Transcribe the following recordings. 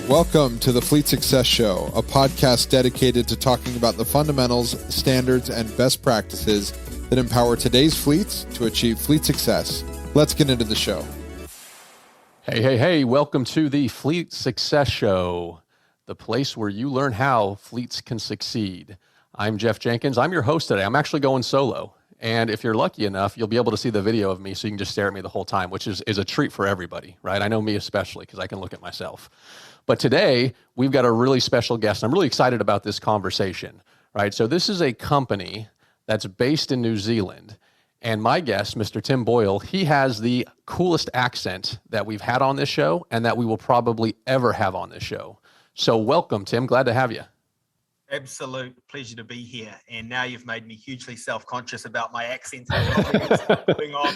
Welcome to the Fleet Success Show, a podcast dedicated to talking about the fundamentals, standards, and best practices that empower today's fleets to achieve fleet success. Let's get into the show. Hey, welcome to the Fleet Success Show, the place where you learn how fleets can succeed. I'm Jeff Jenkins. I'm your host today. I'm actually going solo. And if you're lucky enough, you'll be able to see the video of me so you can just stare at me the whole time, which is a treat for everybody, right? I know me especially because I can look at myself. But today, we've got a really special guest. I'm really excited about this conversation, right? So this is a company that's based in New Zealand. And my guest, Mr. Tim Boyle, he has the coolest accent that we've had on this show and that we will probably ever have on this show. So welcome, Tim. Glad to have you. Absolute pleasure to be here. And now you've made me hugely self-conscious about my accent. Putting on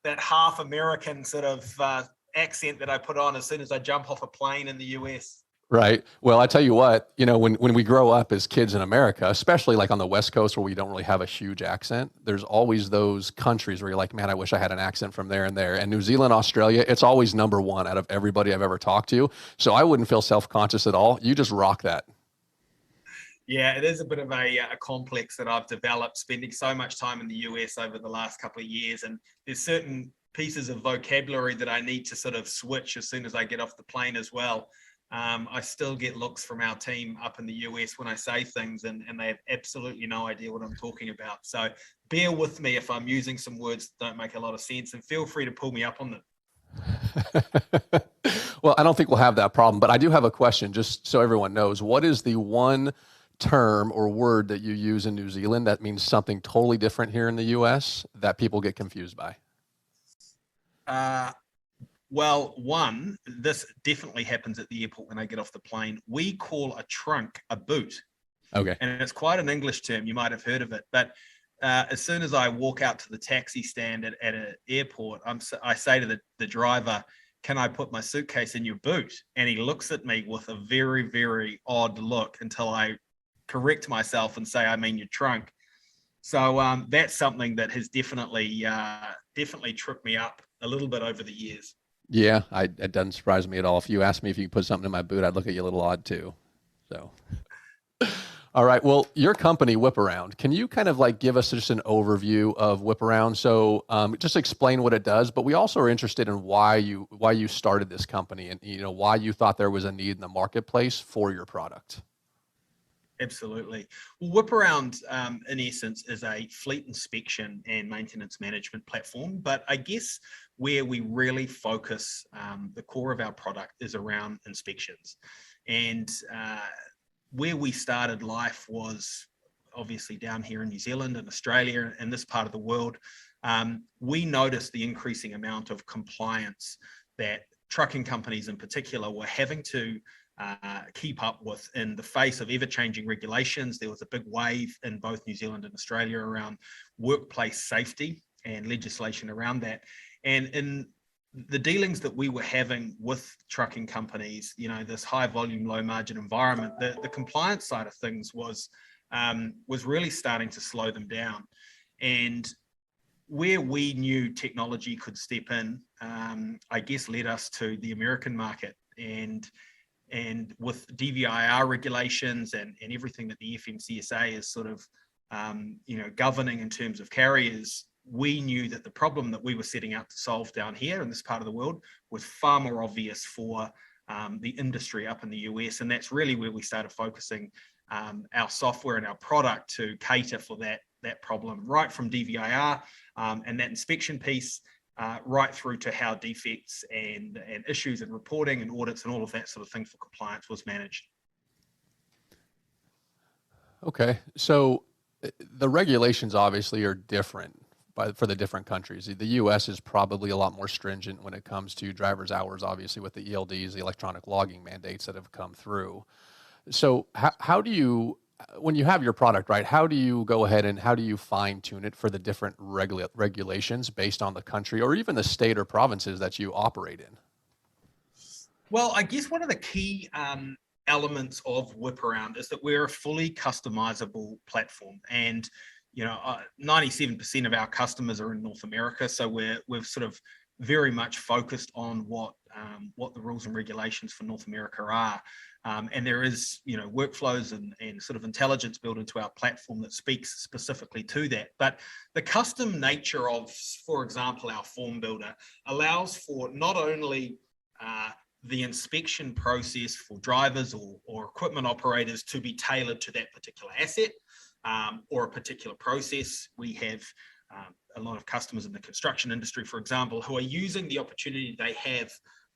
that half American sort of accent that I put on as soon as I jump off a plane in the US. Right. Well, I tell you what, you know, when we grow up as kids in America, especially like on the West Coast where we don't really have a huge accent, there's always those countries where you're like, man, I wish I had an accent from there and there. And New Zealand, Australia, it's always number one out of everybody I've ever talked to. So I wouldn't feel self-conscious at all. You just rock that. Yeah, it is a bit of a complex that I've developed spending so much time in the US over the last couple of years. And there's certain pieces of vocabulary that I need to sort of switch as soon as I get off the plane as well. I still get looks from our team up in the US when I say things and they have absolutely no idea what I'm talking about. So bear with me if I'm using some words that don't make a lot of sense and feel free to pull me up on them. Well, I don't think we'll have that problem, but I do have a question just so everyone knows. What is the one term or word that you use in New Zealand that means something totally different here in the US that people get confused by? Well, one, this definitely happens at the airport when I get off the plane. We call a trunk a boot. Okay. And it's quite an English term. You might have heard of it. But as soon as I walk out to the taxi stand at an airport, I say to the driver, can I put my suitcase in your boot? And he looks at me with a very, very odd look until I correct myself and say, I mean your trunk. So that's something that has definitely tripped me up a little bit over the years. Yeah, it doesn't surprise me at all. If you asked me if you could put something in my boot, I'd look at you a little odd too. So, all right. Well, your company, Whip Around, can you kind of like give us just an overview of Whip Around? So just explain what it does, but we also are interested in why you started this company and, you know, why you thought there was a need in the marketplace for your product. Absolutely. Well, Whip Around, in essence, is a fleet inspection and maintenance management platform. But I guess where we really focus, the core of our product is around inspections. And where we started life was obviously down here in New Zealand and Australia and this part of the world. We noticed the increasing amount of compliance that trucking companies in particular were having to keep up with in the face of ever-changing regulations. There was a big wave in both New Zealand and Australia around workplace safety and legislation around that. And in the dealings that we were having with trucking companies, you know, this high volume, low margin environment, the compliance side of things was really starting to slow them down. And where we knew technology could step in, I guess led us to the American market. And with DVIR regulations and everything that the FMCSA is sort of, governing in terms of carriers, we knew that the problem that we were setting out to solve down here in this part of the world was far more obvious for the industry up in the US. And that's really where we started focusing our software and our product to cater for that problem, right from DVIR and that inspection piece, right through to how defects and issues and reporting and audits and all of that sort of thing for compliance was managed. Okay. So the regulations obviously are different for the different countries. The US is probably a lot more stringent when it comes to driver's hours, obviously with the ELDs, the electronic logging mandates that have come through. So how do you, when you have your product, right, how do you go ahead and how do you fine tune it for the different regulations based on the country or even the state or provinces that you operate in? Well, I guess one of the key elements of Whip Around is that we're a fully customizable platform. And, 97% of our customers are in North America. So we've sort of very much focused on what what the rules and regulations for North America are. And there is, workflows and sort of intelligence built into our platform that speaks specifically to that. But the custom nature of, for example, our form builder allows for not only the inspection process for drivers or equipment operators to be tailored to that particular asset or a particular process. We have a lot of customers in the construction industry, for example, who are using the opportunity they have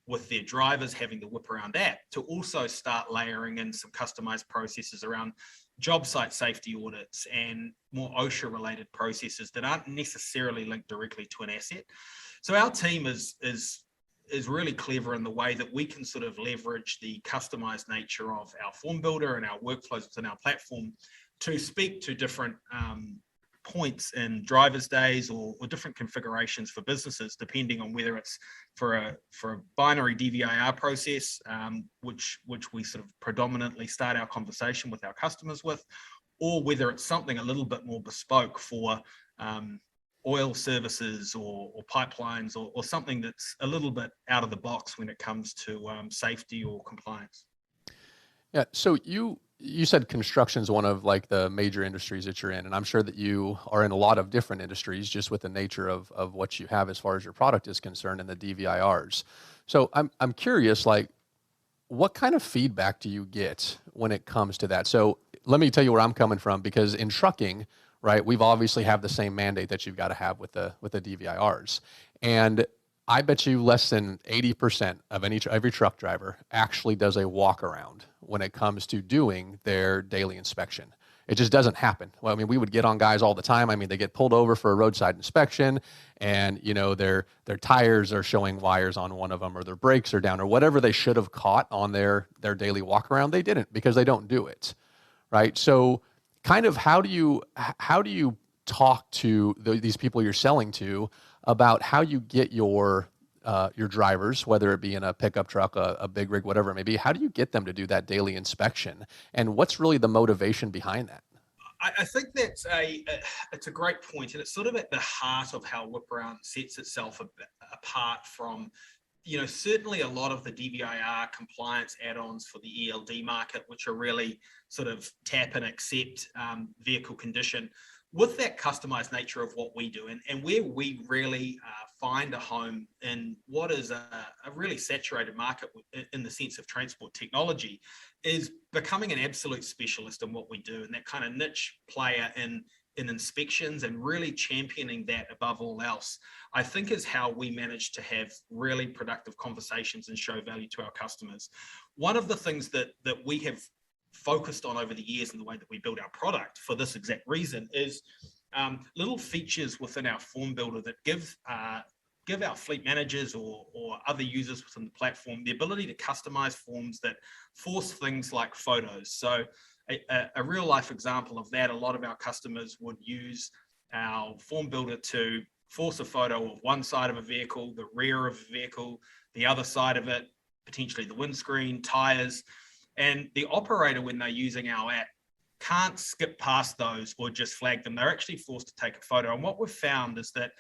with their drivers having the Whip Around app to also start layering in some customized processes around job site safety audits and more OSHA related processes that aren't necessarily linked directly to an asset. So our team is really clever in the way that we can sort of leverage the customized nature of our form builder and our workflows within our platform to speak to different points in drivers' days or different configurations for businesses, depending on whether it's for a binary DVIR process, which we sort of predominantly start our conversation with our customers with, or whether it's something a little bit more bespoke for oil services or pipelines or something that's a little bit out of the box when it comes to safety or compliance. Yeah. So you said construction is one of like the major industries that you're in, and I'm sure that you are in a lot of different industries just with the nature of what you have as far as your product is concerned and the DVIRs. So I'm curious, like, what kind of feedback do you get when it comes to that? So let me tell you where I'm coming from, because in trucking, right, we've obviously have the same mandate that you've got to have with the DVIRs, and I bet you less than 80% of every truck driver actually does a walk around when it comes to doing their daily inspection. It just doesn't happen. Well, I mean, we would get on guys all the time. I mean, they get pulled over for a roadside inspection and, their tires are showing wires on one of them, or their brakes are down, or whatever they should have caught on their daily walk around. They didn't, because they don't do it. Right. So kind of how do you talk to these people you're selling to about how you get your drivers, whether it be in a pickup truck, a big rig, whatever it may be, how do you get them to do that daily inspection? And what's really the motivation behind that? I think that's it's a great point, and it's sort of at the heart of how Whip Around sets itself apart from, certainly a lot of the DVIR compliance add-ons for the ELD market, which are really sort of tap and accept vehicle condition. With that customized nature of what we do, and where we really find a home in what is a really saturated market in the sense of transport technology, is becoming an absolute specialist in what we do, and that kind of niche player in inspections, and really championing that above all else, I think is how we manage to have really productive conversations and show value to our customers. One of the things that we have focused on over the years in the way that we build our product for this exact reason is little features within our form builder that give our fleet managers or other users within the platform the ability to customize forms that force things like photos. So a real life example of that, a lot of our customers would use our form builder to force a photo of one side of a vehicle, the rear of a vehicle, the other side of it, potentially the windscreen, tires. And the operator, when they're using our app, can't skip past those or just flag them. They're actually forced to take a photo. And what we've found is that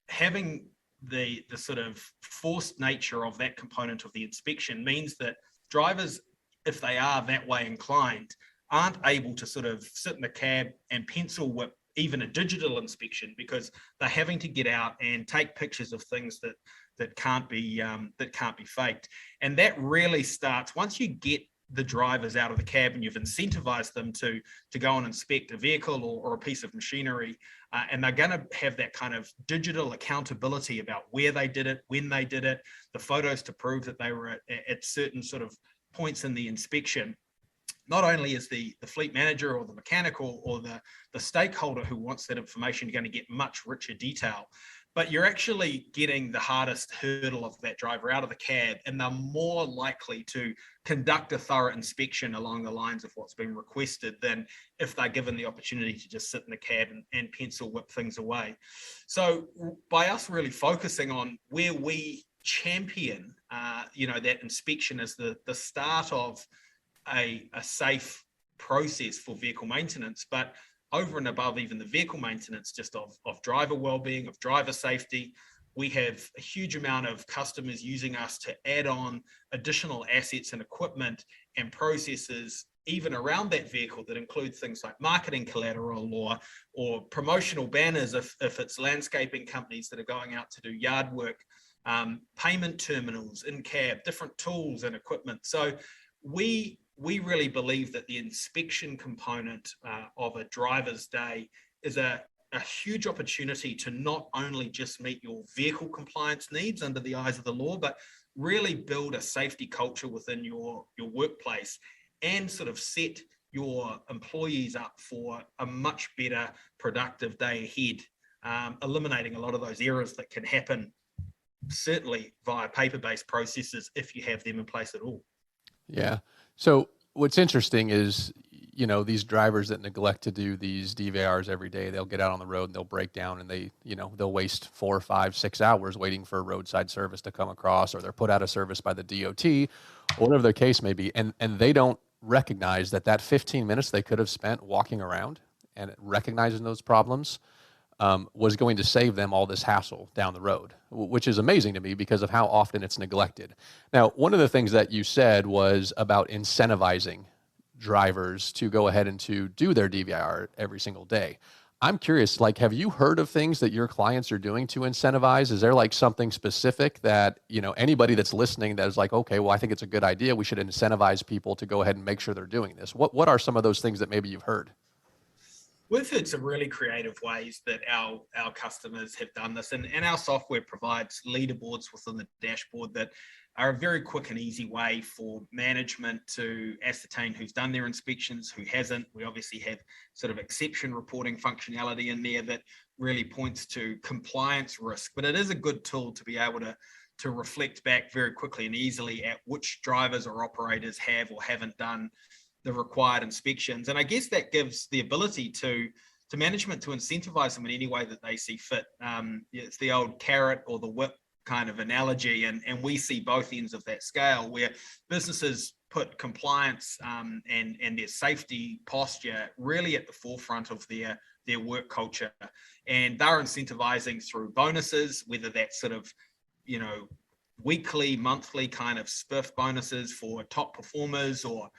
having the sort of forced nature of that component of the inspection means that drivers, if they are that way inclined, aren't able to sort of sit in the cab and pencil whip even a digital inspection, because they're having to get out and take pictures of things that can't be faked. And that really starts once you get the drivers out of the cab and you've incentivized them to go and inspect a vehicle or a piece of machinery, and they're going to have that kind of digital accountability about where they did it, when they did it, the photos to prove that they were at certain sort of points in the inspection. Not only is the fleet manager or the mechanic or the stakeholder who wants that information going to get much richer detail, but you're actually getting the hardest hurdle of that driver out of the cab, and they're more likely to conduct a thorough inspection along the lines of what's been requested than if they're given the opportunity to just sit in the cab and pencil whip things away. So by us really focusing on where we champion, that inspection as the start of a safe process for vehicle maintenance, but over and above even the vehicle maintenance, just of driver well-being, of driver safety, We have a huge amount of customers using us to add on additional assets and equipment and processes even around that vehicle that include things like marketing collateral or promotional banners if it's landscaping companies that are going out to do yard work, payment terminals, in-cab, different tools and equipment. So we really believe that the inspection component of a driver's day is a huge opportunity to not only just meet your vehicle compliance needs under the eyes of the law, but really build a safety culture within your workplace and sort of set your employees up for a much better productive day ahead, eliminating a lot of those errors that can happen, certainly via paper-based processes if you have them in place at all. Yeah. So what's interesting is, these drivers that neglect to do these DVIRs every day, they'll get out on the road and they'll break down and they'll waste 4, 5, 6 hours waiting for a roadside service to come across, or they're put out of service by the DOT, or whatever their case may be. And they don't recognize that 15 minutes they could have spent walking around and recognizing those problems was going to save them all this hassle down the road, which is amazing to me because of how often it's neglected. Now, one of the things that you said was about incentivizing drivers to go ahead and to do their DVIR every single day. I'm curious, have you heard of things that your clients are doing to incentivize? Is there something specific that, anybody that's listening that is okay, well, I think it's a good idea. We should incentivize people to go ahead and make sure they're doing this. What are some of those things that maybe you've heard? We've heard some really creative ways that our customers have done this, and our software provides leaderboards within the dashboard that are a very quick and easy way for management to ascertain who's done their inspections, who hasn't. We obviously have sort of exception reporting functionality in there that really points to compliance risk, but it is a good tool to be able to reflect back very quickly and easily at which drivers or operators have or haven't done the required inspections. And I guess that gives the ability to management to incentivize them in any way that they see fit. It's the old carrot or the whip kind of analogy, and we see both ends of that scale where businesses put compliance and their safety posture really at the forefront of their work culture, and they're incentivizing through bonuses, whether that's sort of weekly, monthly kind of spiff bonuses for top performers or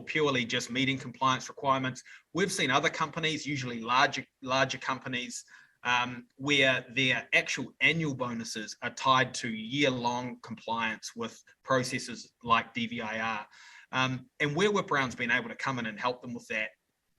purely just meeting compliance requirements. We've seen other companies, usually larger companies, where their actual annual bonuses are tied to year-long compliance with processes like DVIR. And where Whip Around's been able to come in and help them with that,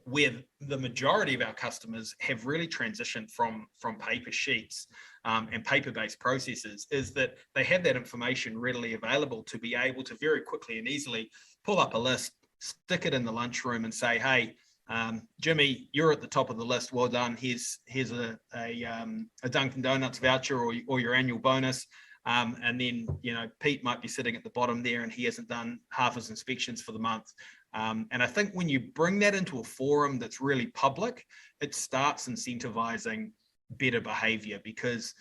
where the majority of our customers have really transitioned from paper sheets and paper-based processes, is that they have that information readily available to be able to very quickly and easily pull up a list, stick it in the lunchroom and say, hey, Jimmy, you're at the top of the list. Well done. Here's a Dunkin' Donuts voucher or your annual bonus. And then, Pete might be sitting at the bottom there and he hasn't done half his inspections for the month. And I think when you bring that into a forum that's really public, it starts incentivizing better behavior, because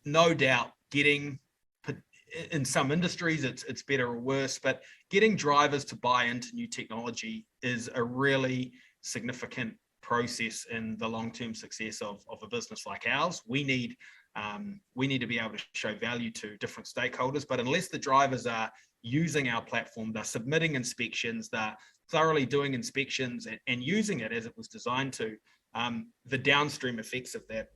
no doubt getting, in some industries it's better or worse, but getting drivers to buy into new technology is a really significant process in the long-term success of a business like ours. We need to be able to show value to different stakeholders, but unless the drivers are using our platform, they're submitting inspections, they're thoroughly doing inspections and using it as it was designed to, the downstream effects of that,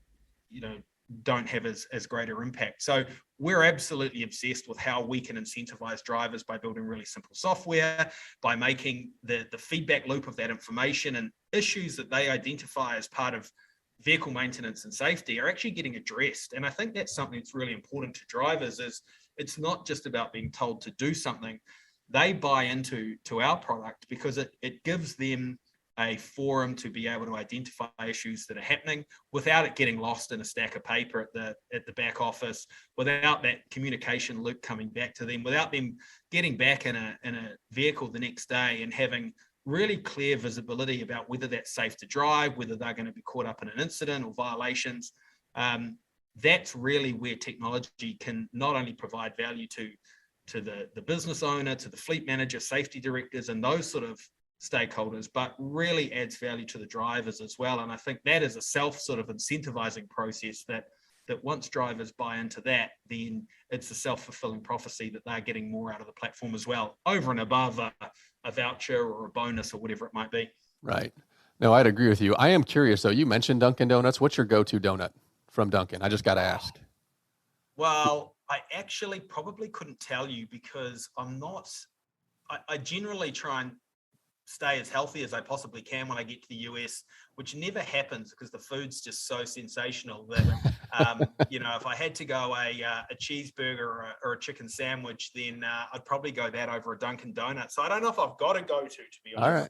don't have as greater impact. So we're absolutely obsessed with how we can incentivize drivers by building really simple software, by making the feedback loop of that information and issues that they identify as part of vehicle maintenance and safety are actually getting addressed. And I think that's something that's really important to drivers, is it's not just about being told to do something. They buy into our product because it gives them a forum to be able to identify issues that are happening without it getting lost in a stack of paper at the back office, without that communication loop coming back to them, without them getting back in a vehicle the next day and having really clear visibility about whether that's safe to drive, whether they're going to be caught up in an incident or violations. That's really where technology can not only provide value to the business owner, to the fleet manager, safety directors, and those sort of stakeholders, but really adds value to the drivers as well. And I think that is a self sort of incentivizing process that that once drivers buy into that, then it's a self-fulfilling prophecy that they're getting more out of the platform as well, over and above a voucher or a bonus or whatever it might be. Right. No, I'd agree with you. I am curious though. You mentioned Dunkin' Donuts. What's your go-to donut from Dunkin'? I just got to ask. Well, I actually probably couldn't tell you because I generally try and stay as healthy as I possibly can when I get to the US, which never happens because the food's just so sensational that, if I had to go a cheeseburger or a chicken sandwich, then I'd probably go that over a Dunkin' Donut. So I don't know if I've got a go-to be honest. All right.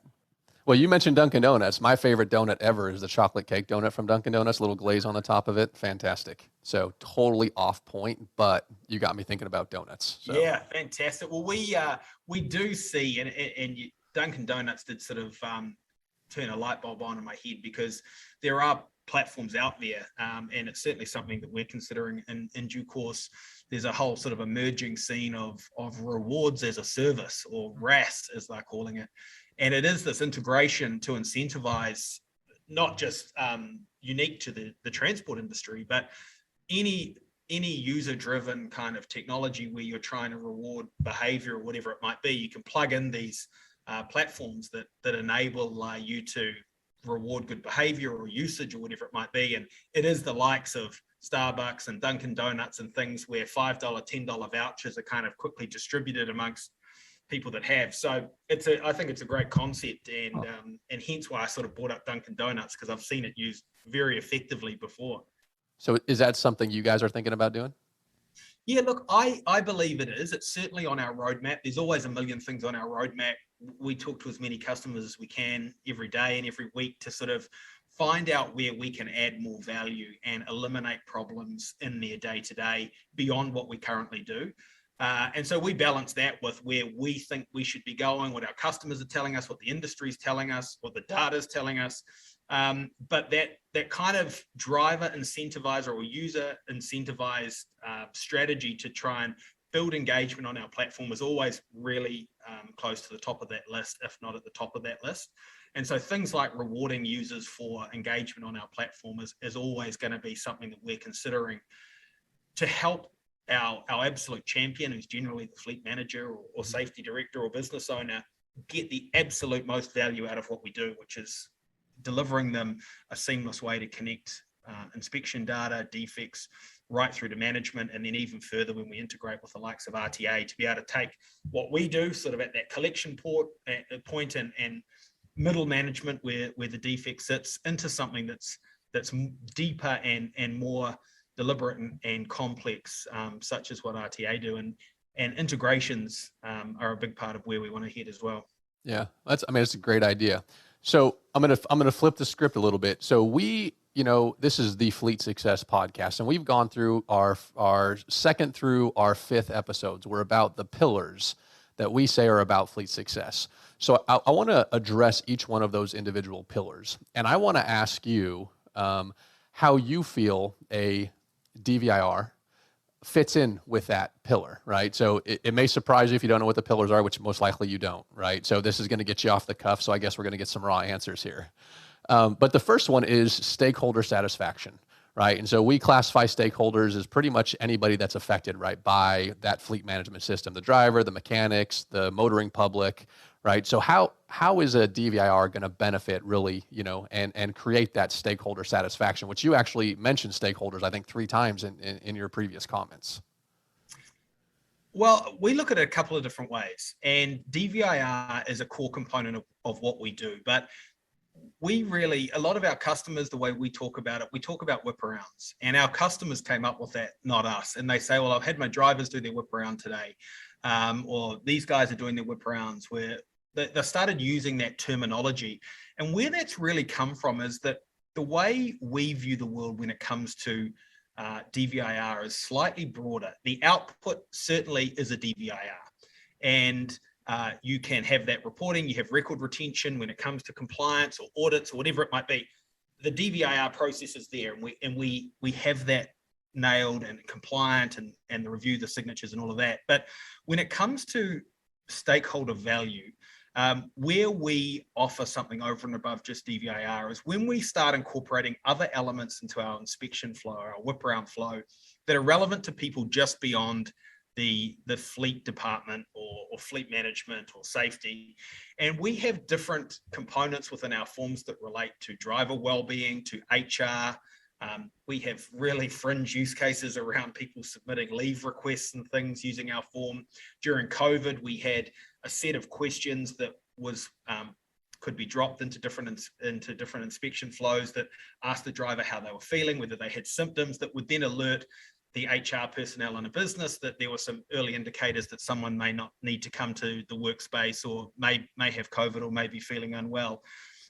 Well, you mentioned Dunkin' Donuts. My favorite donut ever is the chocolate cake donut from Dunkin' Donuts, little glaze on the top of it. Fantastic. So totally off point, but you got me thinking about donuts. So. Yeah, fantastic. Well, we do see, and Dunkin' Donuts did sort of turn a light bulb on in my head because there are platforms out there, and it's certainly something that we're considering in due course. There's a whole sort of emerging scene of rewards as a service, or RAS as they're calling it. And it is this integration to incentivize, not just unique to the transport industry, but any user-driven kind of technology where you're trying to reward behavior or whatever it might be. You can plug in these platforms that enable you to reward good behavior or usage or whatever it might be. And it is the likes of Starbucks and Dunkin' Donuts and things where $5, $10 vouchers are kind of quickly distributed amongst people that have. So I think it's a great concept, and hence why I sort of brought up Dunkin' Donuts, because I've seen it used very effectively before. So is that something you guys are thinking about doing? Yeah, look, I believe it is. It's certainly on our roadmap. There's always a million things on our roadmap. We talk to as many customers as we can every day and every week to sort of find out where we can add more value and eliminate problems in their day-to-day beyond what we currently do. And so we balance that with where we think we should be going, what our customers are telling us, what the industry is telling us, what the data is telling us. But that kind of driver incentivized or user incentivized strategy to try and build engagement on our platform is always really close to the top of that list, if not at the top of that list. And so things like rewarding users for engagement on our platform is always going to be something that we're considering to help our absolute champion, who's generally the fleet manager or safety director or business owner, get the absolute most value out of what we do, which is delivering them a seamless way to connect inspection data, defects, right through to management, and then even further when we integrate with the likes of RTA to be able to take what we do sort of at that collection point and middle management where the defect sits into something that's deeper and more deliberate and complex, such as what RTA do, and integrations are a big part of where we want to head as well. Yeah, it's a great idea. So I'm gonna flip the script a little bit. So this is the Fleet Success Podcast, and we've gone through our second through our fifth episodes. We're about the pillars that we say are about fleet success. So I want to address each one of those individual pillars, and I want to ask you how you feel a DVIR fits in with that pillar, right? So it may surprise you if you don't know what the pillars are, which most likely you don't, right? So this is going to get you off the cuff. So I guess we're going to get some raw answers here. But the first one is stakeholder satisfaction, right? And so we classify stakeholders as pretty much anybody that's affected, right, by that fleet management system, the driver, the mechanics, the motoring public, right? So how is a DVIR going to benefit really, and create that stakeholder satisfaction, which you actually mentioned stakeholders, I think 3 times in your previous comments? Well, we look at it a couple of different ways, and DVIR is a core component of what we do. But a lot of our customers, the way we talk about it, we talk about whip arounds, and our customers came up with that, not us. And they say, well, I've had my drivers do their whip around today, or these guys are doing their whip arounds, where they started using that terminology. And where that's really come from is that the way we view the world when it comes to DVIR is slightly broader. The output certainly is a DVIR, and you can have that reporting, you have record retention when it comes to compliance or audits or whatever it might be. The DVIR process is there, and we have that nailed and compliant, and the review, the signatures and all of that. But when it comes to stakeholder value, Where we offer something over and above just DVIR is when we start incorporating other elements into our inspection flow, our whip around flow, that are relevant to people just beyond the fleet department or fleet management or safety. And we have different components within our forms that relate to driver well-being, to HR. We have really fringe use cases around people submitting leave requests and things using our form. During COVID, we had a set of questions that was could be dropped into different inspection flows that asked the driver how they were feeling, whether they had symptoms, that would then alert the HR personnel in a business that there were some early indicators that someone may not need to come to the workspace or may have COVID or may be feeling unwell.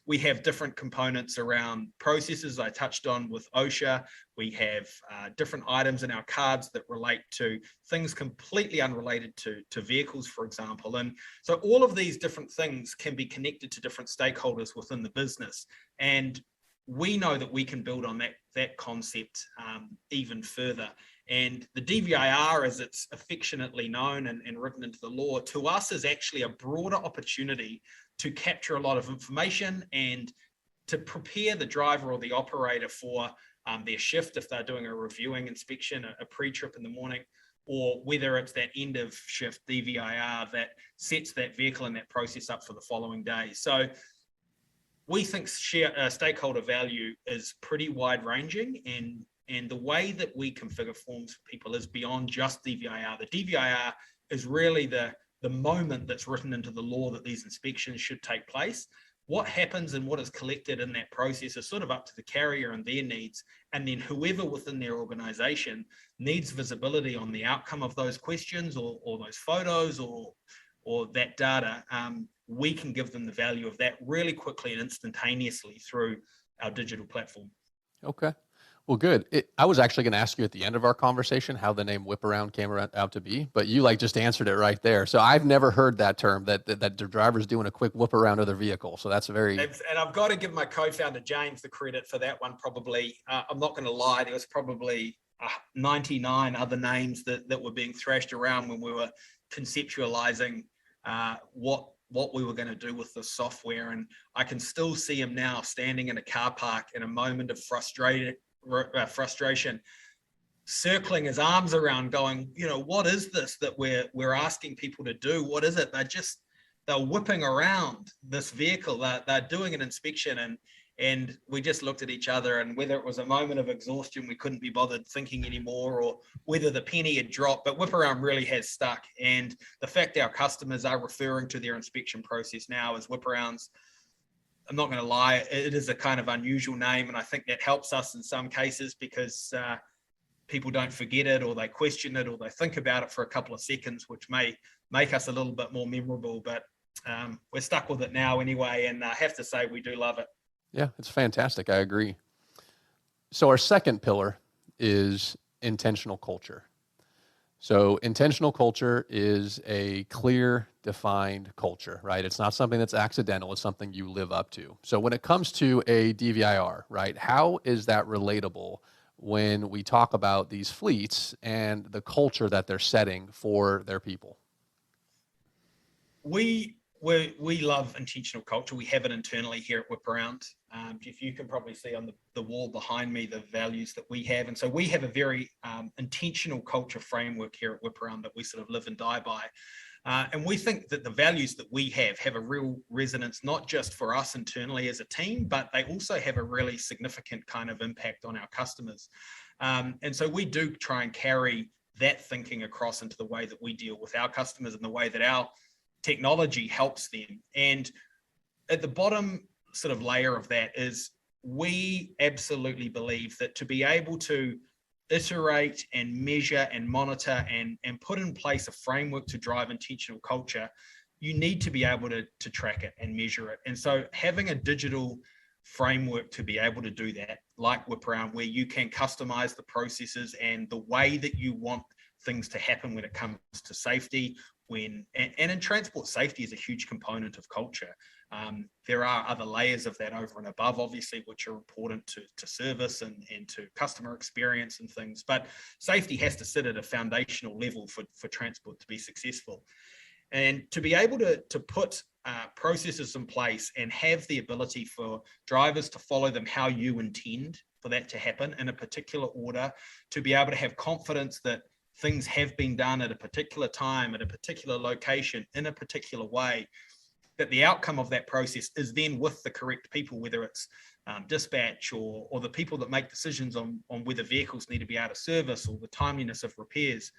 We have different components around processes I touched on with OSHA. We have different items in our cards that relate to things completely unrelated to vehicles, for example. And so all of these different things can be connected to different stakeholders within the business. And we know that we can build on that concept even further. And the DVIR, as it's affectionately known and written into the law, to us is actually a broader opportunity to capture a lot of information and to prepare the driver or the operator for their shift if they're doing a reviewing inspection, a pre-trip in the morning, or whether it's that end of shift DVIR that sets that vehicle and that process up for the following day. So we think stakeholder value is pretty wide ranging, and the way that we configure forms for people is beyond just DVIR. The DVIR is really the moment that's written into the law that these inspections should take place. What happens and what is collected in that process is sort of up to the carrier and their needs, and then whoever within their organization needs visibility on the outcome of those questions or those photos or that data, we can give them the value of that really quickly and instantaneously through our digital platform. Okay. Well, good. I was actually going to ask you at the end of our conversation how the name whip around came out to be, but you just answered it right there. So I've never heard that term, that the driver's doing a quick whip around of their vehicle. So that's very... And I've got to give my co-founder James the credit for that one, probably. I'm not going to lie, there was probably 99 other names that were being thrashed around when we were conceptualizing what we were going to do with the software. And I can still see him now standing in a car park in a moment of frustration, circling his arms around going, what is this that we're asking people to do? What is it? They're whipping around this vehicle. They're doing an inspection, and we just looked at each other, and whether it was a moment of exhaustion, we couldn't be bothered thinking anymore, or whether the penny had dropped, but whip around really has stuck. And the fact our customers are referring to their inspection process now as whip arounds, I'm not going to lie, it is a kind of unusual name, and I think that helps us in some cases because people don't forget it, or they question it, or they think about it for a couple of seconds, which may make us a little bit more memorable, but we're stuck with it now anyway, and I have to say we do love it. Yeah, it's fantastic. I agree. So our second pillar is intentional culture. So intentional culture is a clear, defined culture, right? It's not something that's accidental. It's something you live up to. So when it comes to a DVIR, right, how is that relatable when we talk about these fleets and the culture that they're setting for their people? We love intentional culture. We have it internally here at Whip Around. Jeff, you can probably see on the wall behind me the values that we have. And so we have a very intentional culture framework here at Whip Around that we sort of live and die by. And we think that the values that we have a real resonance, not just for us internally as a team, but they also have a really significant kind of impact on our customers. And so we do try and carry that thinking across into the way that we deal with our customers and the way that our technology helps them. And at the bottom sort of layer of that is we absolutely believe that to be able to iterate and measure and monitor and put in place a framework to drive intentional culture, you need to be able to track it and measure it. And so having a digital framework to be able to do that, like Whip Around, where you can customize the processes and the way that you want things to happen when it comes to safety, and in transport, safety is a huge component of culture. There are other layers of that over and above, obviously, which are important to service and to customer experience and things. But safety has to sit at a foundational level for transport to be successful. And to be able to put processes in place and have the ability for drivers to follow them how you intend for that to happen in a particular order, to be able to have confidence that things have been done at a particular time, at a particular location, in a particular way, that the outcome of that process is then with the correct people, whether it's dispatch or the people that make decisions on whether vehicles need to be out of service or the timeliness of repairs.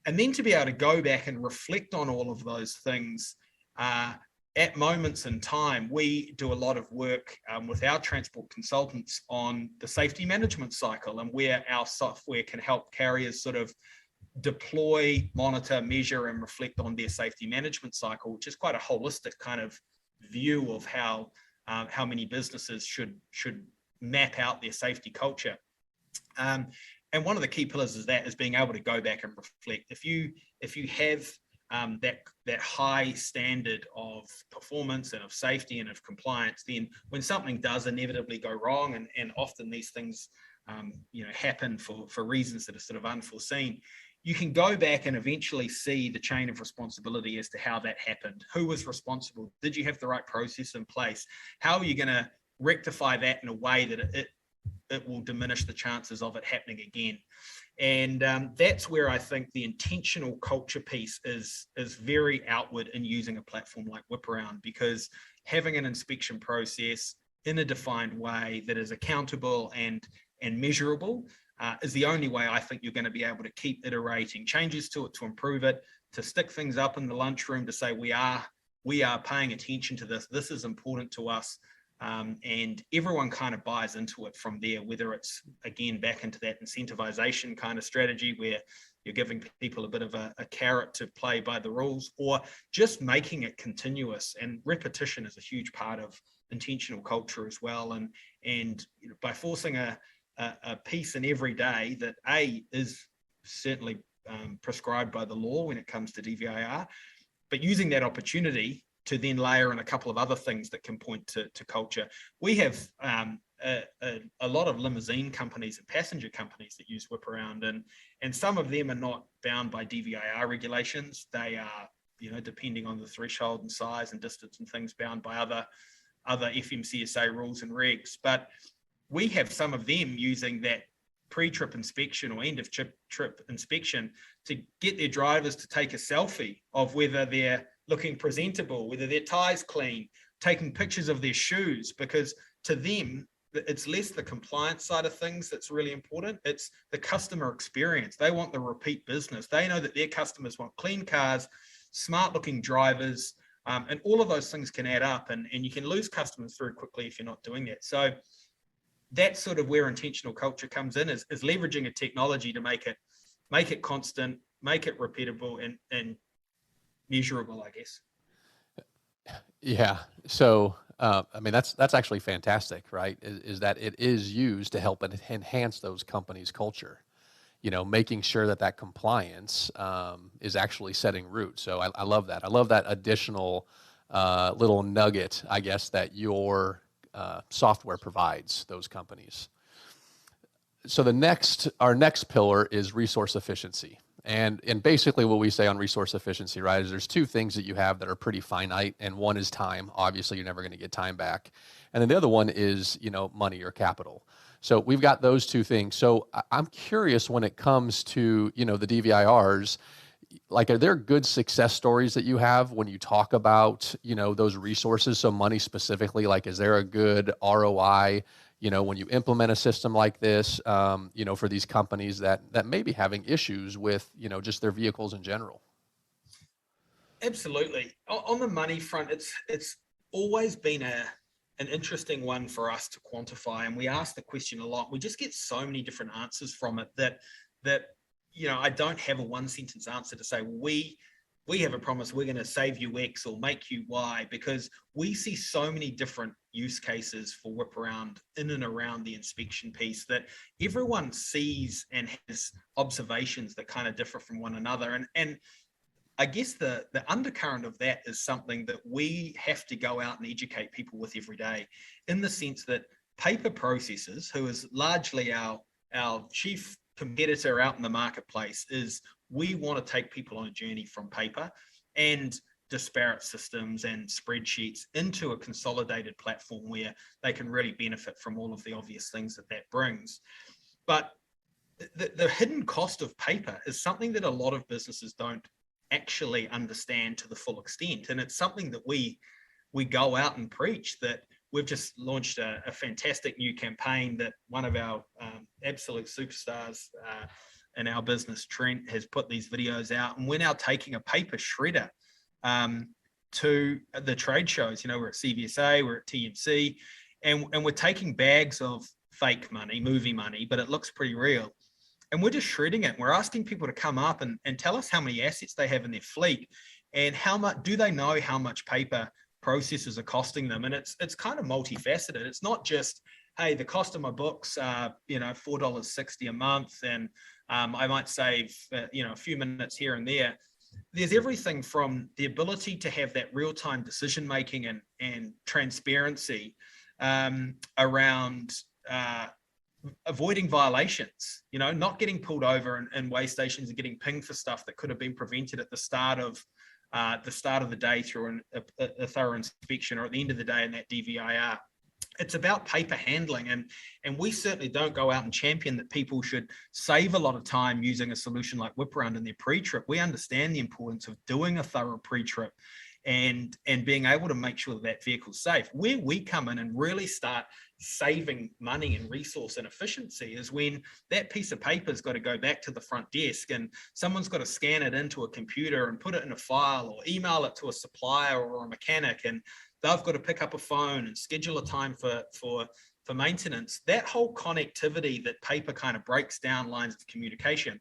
And then to be able to go back and reflect on all of those things at moments in time. We do a lot of work with our transport consultants on the safety management cycle, and where our software can help carriers sort of deploy, monitor, measure, and reflect on their safety management cycle, which is quite a holistic kind of view of how many businesses should map out their safety culture. And one of the key pillars is being able to go back and reflect. If you have that high standard of performance and of safety and of compliance, then when something does inevitably go wrong, and often these things happen for reasons that are sort of unforeseen, you can go back and eventually see the chain of responsibility as to how that happened. Who was responsible? Did you have the right process in place? How are you going to rectify that in a way that it will diminish the chances of it happening again? And that's where I think the intentional culture piece is very outward in using a platform like Whiparound, because having an inspection process in a defined way that is accountable and measurable is the only way I think you're going to be able to keep iterating changes to it, to improve it, to stick things up in the lunchroom to say we are paying attention to this. This is important to us. And everyone kind of buys into it from there, whether it's, again, back into that incentivization kind of strategy where you're giving people a bit of a carrot to play by the rules, or just making it continuous. And repetition is a huge part of intentional culture as well. And by forcing a piece in every day that is certainly prescribed by the law when it comes to DVIR, but using that opportunity to then layer in a couple of other things that can point to culture. We have a lot of limousine companies and passenger companies that use Whiparound, and some of them are not bound by DVIR regulations. They are, depending on the threshold and size and distance and things, bound by other FMCSA rules and regs. But we have some of them using that pre-trip inspection or end of trip inspection to get their drivers to take a selfie of whether they're looking presentable, whether their tie's clean, taking pictures of their shoes, because to them, it's less the compliance side of things that's really important. It's the customer experience. They want the repeat business. They know that their customers want clean cars, smart looking drivers, and all of those things can add up, and you can lose customers very quickly if you're not doing that. So that's sort of where intentional culture comes in, is leveraging a technology to make it constant, make it repeatable and measurable, I guess. Yeah. So, that's actually fantastic, right? Is that it is used to help enhance those companies' culture, making sure that compliance is actually setting root. So I love that. I love that additional little nugget, I guess, that your software provides those companies. So our next pillar is resource efficiency. And basically what we say on resource efficiency, right, is there's two things that you have that are pretty finite, and one is time. Obviously, you're never going to get time back. And then the other one is, money or capital. So we've got those two things. So I'm curious when it comes to, the DVIRs, like, are there good success stories that you have when you talk about, those resources? So money specifically, like, is there a good ROI, when you implement a system like this, for these companies that may be having issues with, just their vehicles in general? Absolutely. On the money front, it's always been an interesting one for us to quantify. And we ask the question a lot. We just get so many different answers from it that I don't have a one sentence answer to say, we have a promise, we're going to save you X or make you Y, because we see so many different use cases for Whiparound in and around the inspection piece that everyone sees and has observations that kind of differ from one another. And I guess the undercurrent of that is something that we have to go out and educate people with every day, in the sense that paper processes, who is largely our chief competitor out in the marketplace, is we want to take people on a journey from paper. And disparate systems and spreadsheets into a consolidated platform where they can really benefit from all of the obvious things that brings. But the hidden cost of paper is something that a lot of businesses don't actually understand to the full extent. And it's something that we go out and preach. That we've just launched a fantastic new campaign that one of our absolute superstars in our business, Trent, has put these videos out. And we're now taking a paper shredder to the trade shows. We're at CVSA, we're at TMC, and we're taking bags of fake money, movie money, but it looks pretty real. And we're just shredding it. We're asking people to come up and tell us how many assets they have in their fleet and how much do they know how much paper processes are costing them. And it's kind of multifaceted. It's not just, hey, the cost of my books are, $4.60 a month, and I might save, a few minutes here and there. There's everything from the ability to have that real-time decision-making and transparency around avoiding violations, not getting pulled over in way stations and getting pinged for stuff that could have been prevented at the start of the day through a thorough inspection, or at the end of the day in that DVIR. It's about paper handling, and we certainly don't go out and champion that people should save a lot of time using a solution like WhipAround in their pre-trip. We understand the importance of doing a thorough pre-trip and being able to make sure that vehicle's safe. Where we come in and really start saving money and resource and efficiency is when that piece of paper's got to go back to the front desk and someone's got to scan it into a computer and put it in a file or email it to a supplier or a mechanic, and they've got to pick up a phone and schedule a time for maintenance. That whole connectivity that paper kind of breaks down lines of communication.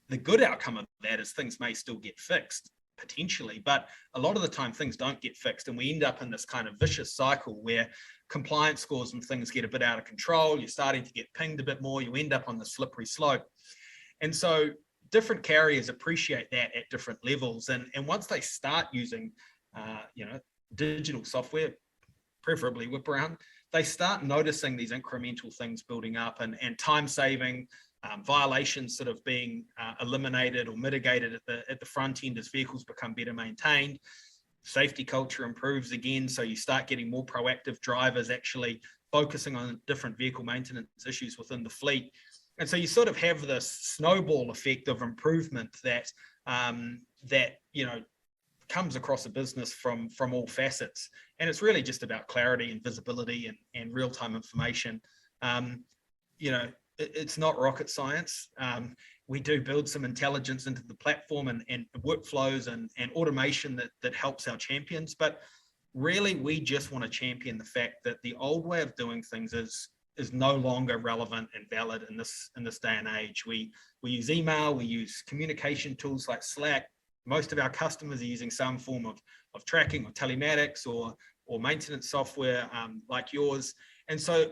The good outcome of that is things may still get fixed, potentially, but a lot of the time things don't get fixed, and we end up in this kind of vicious cycle where compliance scores and things get a bit out of control. You're starting to get pinged a bit more. You end up on the slippery slope. And so different carriers appreciate that at different levels. And once they start using, digital software, preferably WhipAround, they start noticing these incremental things building up and time saving, violations sort of being eliminated or mitigated at the front end as vehicles become better maintained. Safety culture improves again, so you start getting more proactive drivers actually focusing on different vehicle maintenance issues within the fleet. And so you sort of have this snowball effect of improvement that comes across a business from all facets. And it's really just about clarity and visibility and real-time information. It's not rocket science. We do build some intelligence into the platform and workflows and automation that helps our champions. But really, we just want to champion the fact that the old way of doing things is no longer relevant and valid in this day and age. We use email, we use communication tools like Slack. Most of our customers are using some form of tracking or telematics or maintenance software like yours. And so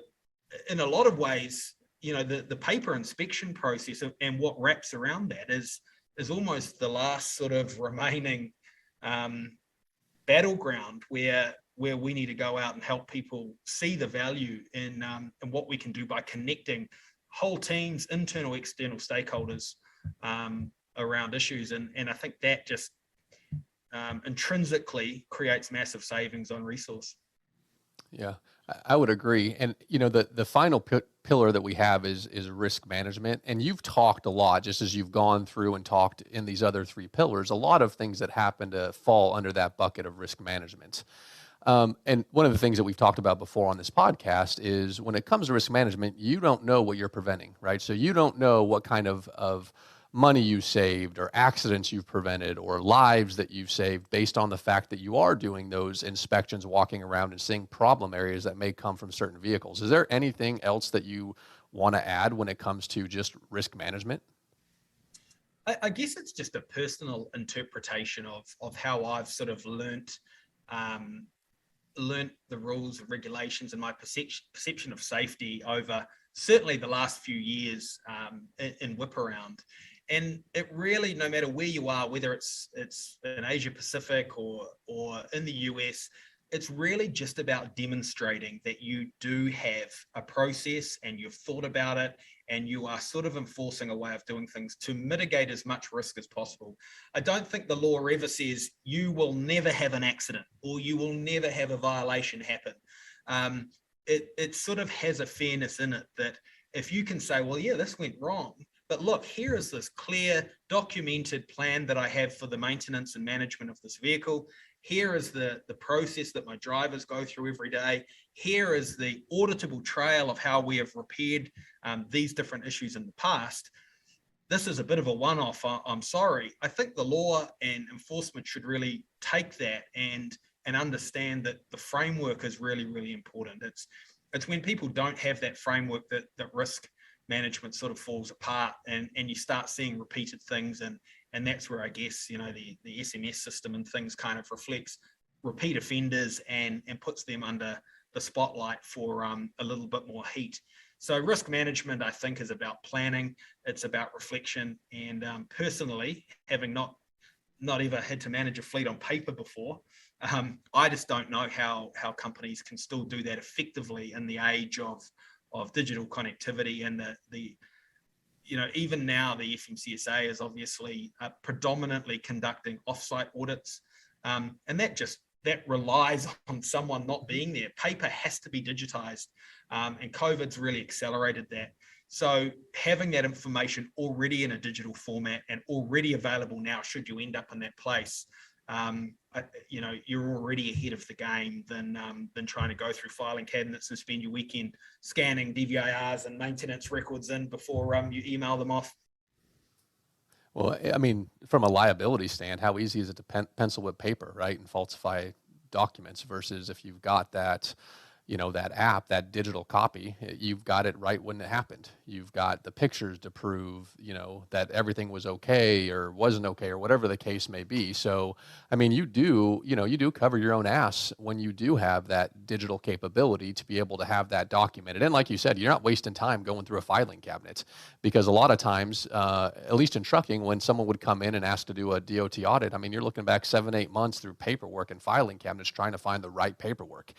in a lot of ways, the paper inspection process and what wraps around that is almost the last sort of remaining battleground where we need to go out and help people see the value in what we can do by connecting whole teams, internal, external stakeholders around issues. And I think that just intrinsically creates massive savings on resource. Yeah, I would agree. And, the final pillar that we have is risk management. And you've talked a lot, just as you've gone through and talked in these other three pillars, a lot of things that happen to fall under that bucket of risk management. And one of the things that we've talked about before on this podcast is when it comes to risk management, you don't know what you're preventing, right? So you don't know what kind of money you saved or accidents you've prevented or lives that you've saved based on the fact that you are doing those inspections, walking around and seeing problem areas that may come from certain vehicles. Is there anything else that you want to add when it comes to just risk management? I guess it's just a personal interpretation of how I've sort of learnt the rules and regulations and my perception of safety over certainly the last few years in WhipAround. And it really, no matter where you are, whether it's in Asia Pacific or in the US, it's really just about demonstrating that you do have a process and you've thought about it and you are sort of enforcing a way of doing things to mitigate as much risk as possible. I don't think the law ever says you will never have an accident or you will never have a violation happen. It sort of has a fairness in it that if you can say, well, yeah, this went wrong, but look, here is this clear documented plan that I have for the maintenance and management of this vehicle. Here is the process that my drivers go through every day. Here is the auditable trail of how we have repaired these different issues in the past. This is a bit of a one-off, I'm sorry. I think the law and enforcement should really take that and understand that the framework is really, really important. It's when people don't have that framework that risk management sort of falls apart, and you start seeing repeated things, and that's where I guess the SMS system and things kind of reflects repeat offenders and puts them under the spotlight for a little bit more heat. So risk management, I think, is about planning. It's about reflection, and personally, having not ever had to manage a fleet on paper before, I just don't know how companies can still do that effectively in the age of digital connectivity, and the even now the FMCSA is obviously predominantly conducting offsite audits, and that relies on someone not being there. Paper has to be digitized, and COVID's really accelerated that. So having that information already in a digital format and already available now, should you end up in that place, you're already ahead of the game than trying to go through filing cabinets and spend your weekend scanning DVIRs and maintenance records in before you email them off. Well, I mean, from a liability stand, how easy is it to pencil with paper, right, and falsify documents versus if you've got that, that app, that digital copy, you've got it right when it happened. You've got the pictures to prove, that everything was okay or wasn't okay or whatever the case may be. So, I mean, you do cover your own ass when you do have that digital capability to be able to have that documented. And like you said, you're not wasting time going through a filing cabinet, because a lot of times, at least in trucking, when someone would come in and ask to do a DOT audit, I mean, you're looking back 7-8 months through paperwork and filing cabinets trying to find the right paperwork.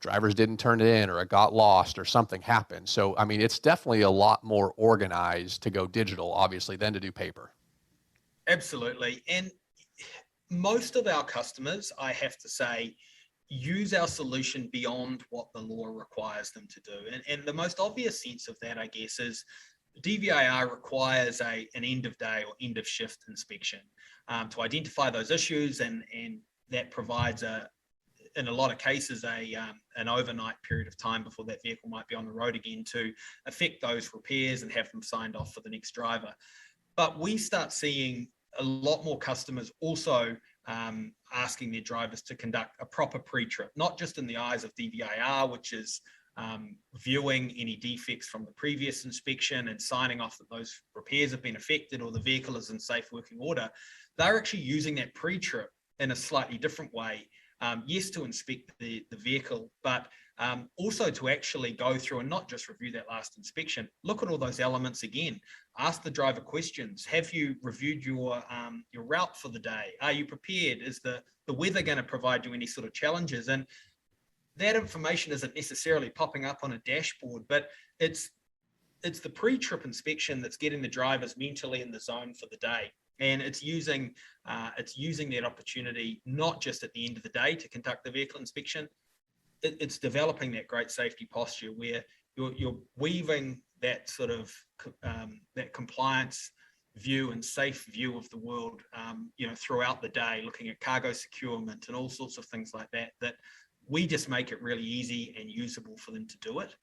Drivers didn't turn it in, or it got lost, or something happened. So, I mean, it's definitely a lot more organized to go digital, obviously, than to do paper. Absolutely. And most of our customers, I have to say, use our solution beyond what the law requires them to do. And the most obvious sense of that, I guess, is DVIR requires an end of day or end of shift inspection to identify those issues, and that provides in a lot of cases, an overnight period of time before that vehicle might be on the road again to effect those repairs and have them signed off for the next driver. But we start seeing a lot more customers also asking their drivers to conduct a proper pre-trip, not just in the eyes of DVIR, which is viewing any defects from the previous inspection and signing off that those repairs have been effected or the vehicle is in safe working order. They're actually using that pre-trip in a slightly different way. Yes, to inspect the vehicle, but also to actually go through and not just review that last inspection, look at all those elements again, ask the driver questions. Have you reviewed your route for the day? Are you prepared? Is the weather going to provide you any sort of challenges? And that information isn't necessarily popping up on a dashboard, but it's the pre-trip inspection that's getting the drivers mentally in the zone for the day. And it's using that opportunity not just at the end of the day to conduct the vehicle inspection. It's developing that great safety posture where you're weaving that sort of that compliance view and safe view of the world, throughout the day, looking at cargo securement and all sorts of things like that. That we just make it really easy and usable for them to do it.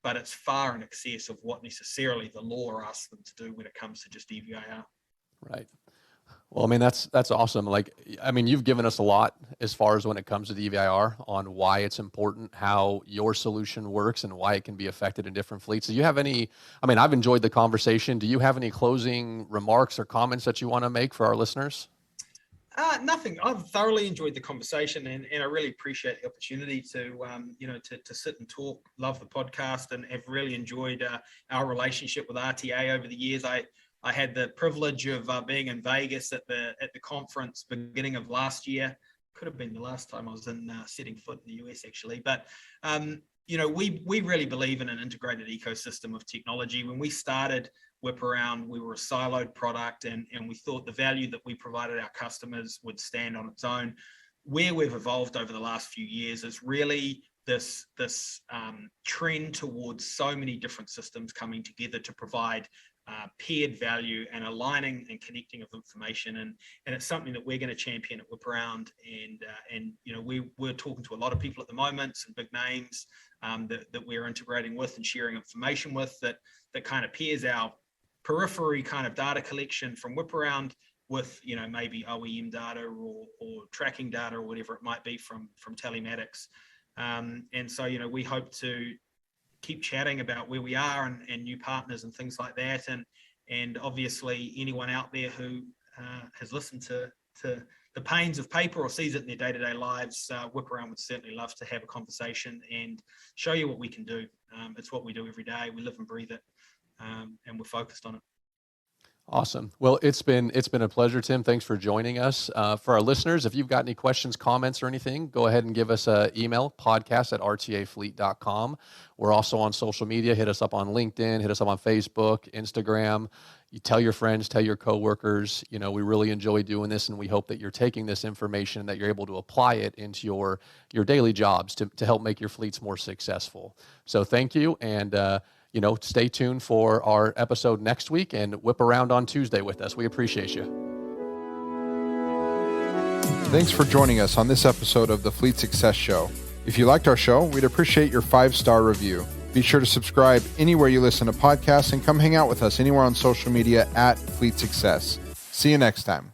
But it's far in excess of what necessarily the law asks them to do when it comes to just DVIR. Right. Well, I mean, that's awesome. Like, I mean, you've given us a lot as far as when it comes to DVIR on why it's important, how your solution works, and why it can be affected in different fleets. Do you have any, I mean, I've enjoyed the conversation. Do you have any closing remarks or comments that you want to make for our listeners? Nothing. I've thoroughly enjoyed the conversation, and I really appreciate the opportunity to sit and talk. Love the podcast, and have really enjoyed our relationship with RTA over the years. I had the privilege of being in Vegas at the conference beginning of last year. Could have been the last time I was in setting foot in the US, actually. But we really believe in an integrated ecosystem of technology. When we started Whip Around, we were a siloed product, and we thought the value that we provided our customers would stand on its own. Where we've evolved over the last few years is really this trend towards so many different systems coming together to provide paired value and aligning and connecting of information, and it's something that we're going to champion at Whip Around. And we're talking to a lot of people at the moment, some big names that we're integrating with and sharing information with, that kind of pairs our periphery kind of data collection from Whip Around with maybe OEM data or tracking data or whatever it might be from telematics. And so we hope to keep chatting about where we are and new partners and things like that. And obviously anyone out there who has listened to the pains of paper or sees it in their day-to-day lives, Whip Around would certainly love to have a conversation and show you what we can do. It's what we do every day. We live and breathe it, and we're focused on it. Awesome. Well, it's been a pleasure, Tim. Thanks for joining us. For our listeners, if you've got any questions, comments, or anything, go ahead and give us an email, podcast@rtafleet.com. We're also on social media. Hit us up on LinkedIn, hit us up on Facebook, Instagram. You tell your friends, tell your coworkers. We really enjoy doing this, and we hope that you're taking this information, that you're able to apply it into your daily jobs to help make your fleets more successful. So thank you, and stay tuned for our episode next week, and Whip Around on Tuesday with us. We appreciate you. Thanks for joining us on this episode of the Fleet Success Show. If you liked our show, we'd appreciate your 5-star review. Be sure to subscribe anywhere you listen to podcasts, and come hang out with us anywhere on social media @Fleet Success. See you next time.